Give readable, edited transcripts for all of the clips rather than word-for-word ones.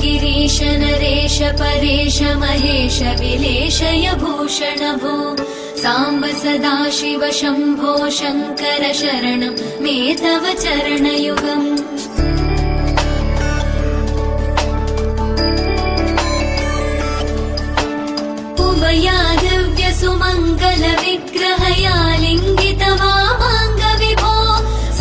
गिरीश नरेश परेश महेश विलेशय भूषण भो साम्ब सदाशिव शम्भो शङ्कर शरणं मे तव चरणयुगम्। उभयादिव्य सुमङ्गल विग्रहया लिङ्गित वामाङ्ग विभो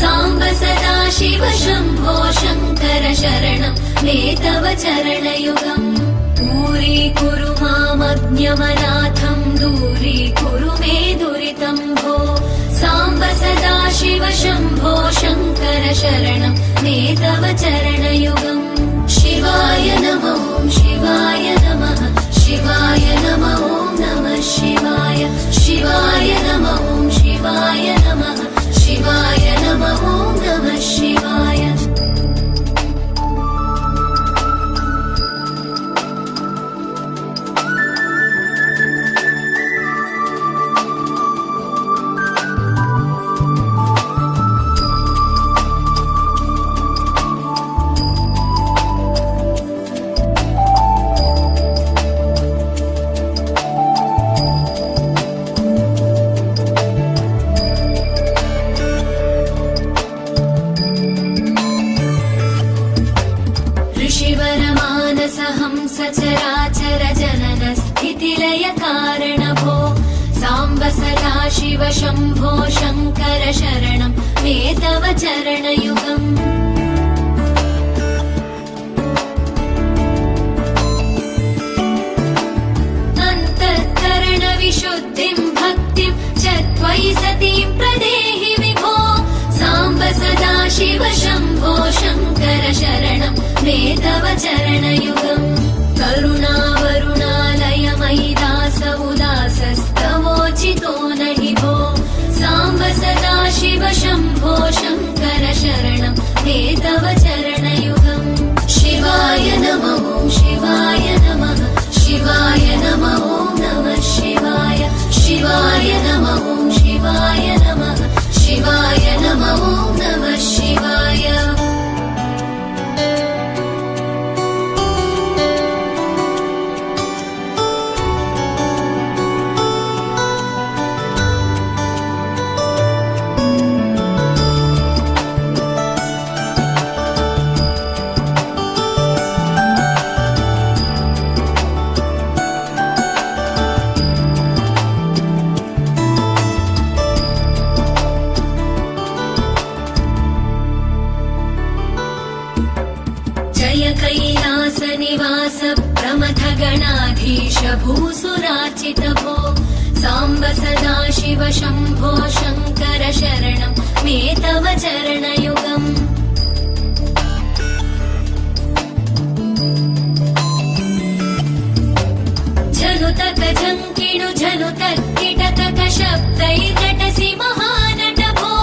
साम्ब सदाशिव शम्भो शङ्कर शरणं मे तव चरणयुगम्। दूरीकुरु मामज्ञमनाथं दूरीकुरु मे दुरितं भो साम्ब सदाशिव शम्भो शङ्कर शरणं मे तव चरणयुगम्। शिवाय नमो शिवाय नमः शिवाय नमो नमः शिवाय शिवाय नमो शिवाय नमः शिवाय नमो नमः शिवाय। सचराचर जनन स्थितिलय कारण भो साम्ब सदाशिव शम्भो शङ्कर शरणं मे तव चरणयुगम्। अन्तःकरण विशुद्धिं भक्तिं च त्वयि सतीं प्रदेहि विभो साम्ब सदाशिव शम्भो शङ्कर शरणं मे तव चरणयुगम्। करुणावरुणालय मयि दास उदासस्तवोचितो नहि भो साम्ब सदाशिव शम्भो शङ्कर शरणं मे तव चरणयुगम्। शिवाय नमो शिवाय नमः शिवाय नमो नमः शिवाय शिवाय नमो शिवाय नमः शिवाय नमो नमः शिवाय। कैलास निवास प्रमथ गणाधीश भूसुराचित भो साम्ब सदाशिव शम्भो शङ्कर शरणं मे तव चरणयुगम्। झनुतक झङ्किणु झनुतक किटतक शब्दैर्नटसि महानट भो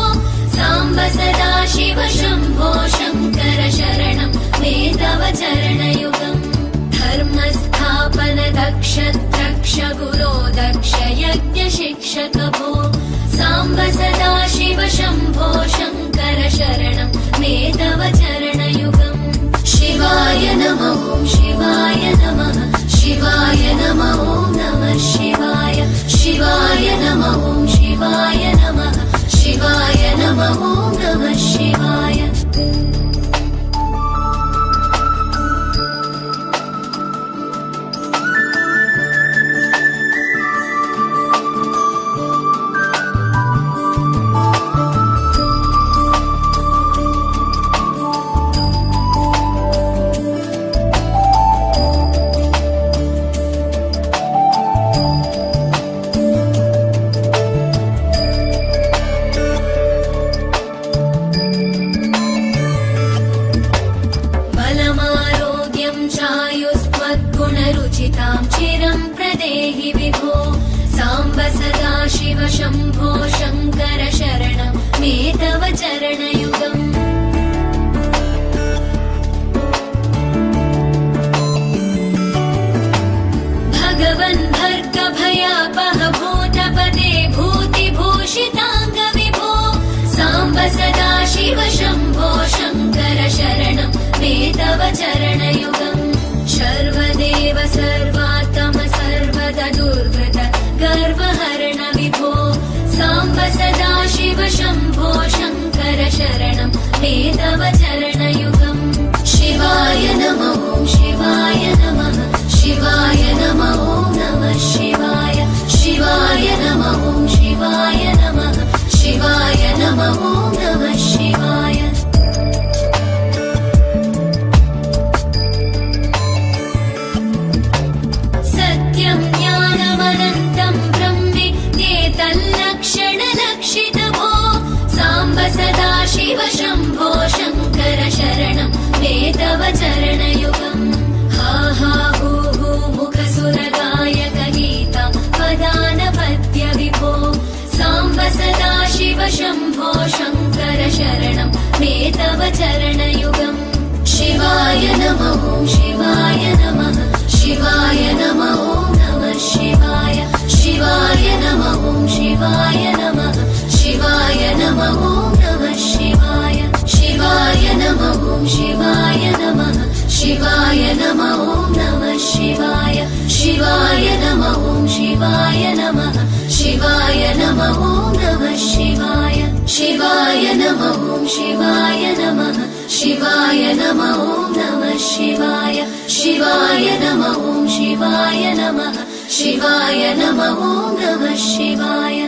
साम्ब सदाशिव शम्भो शङ्कर शरणं मे तव चरणयुगम्। धर्मस्थापन दक्ष द्रक्ष गुरो दक्ष यज्ञ शिक्षक भो साम्ब सदाशिव शम्भो शङ्कर शरणं मे तव चरणयुगम्। शिवाय नमो शिवाय नमः शिवाय नमो नमः शिवाय शिवाय नमो शिवाय नमः शिवाय नमो नमः शिवाय। तां चिरं प्रदेहि विभो साम्ब सदा शिव शम्भो शङ्कर शरणं मे तव चरणयुगम् भगवन् भर्ग भयापह भूतपते भूतिभूषिताङ्ग विभो साम्ब सदा शिव शम्भो शङ्कर शरणं मे तव चरणयुगम् सर्वदेव सर्वात्म सर्वदा दुर्गत गर्वहरण विभो साम्ब सदा शिव शम्भो शङ्कर शरणं मे तव चरणयुगम् शिवाय नमः शिवाय नमः शिवाय नमः नमः शिवाय शिवाय नमः शिवाय नमः शिवाय नमः नमः शिवाय सत्यं ज्ञानमनन्तं ब्रह्मेतल्लक्षणलक्षितभो साम्ब सदा शिव शम्भो शङ्कर शरणं मे तव चरणयुगम् हा हा हू हू मुखसुरगायक गीता पदानपद्य विभो साम्ब सदा शिव शम्भो शङ्कर शरणं मे तव चरणयुगम् शिवाय नमः शिवाय नमः शिवाय नमः नमः शिवाय शिवाय नमः शिवाय नमः शिवाय नमः नमः शिवाय शिवाय नमः शिवाय नमः शिवाय नमः नमः शिवाय शिवाय नमः शिवाय नमः शिवाय नमः नमः शिवाय शिवाय नमः शिवाय नमः शिवाय नमः नमः शिवाय शिवाय नमः शिवाय नमः शिवाय नमः नमः शिवाय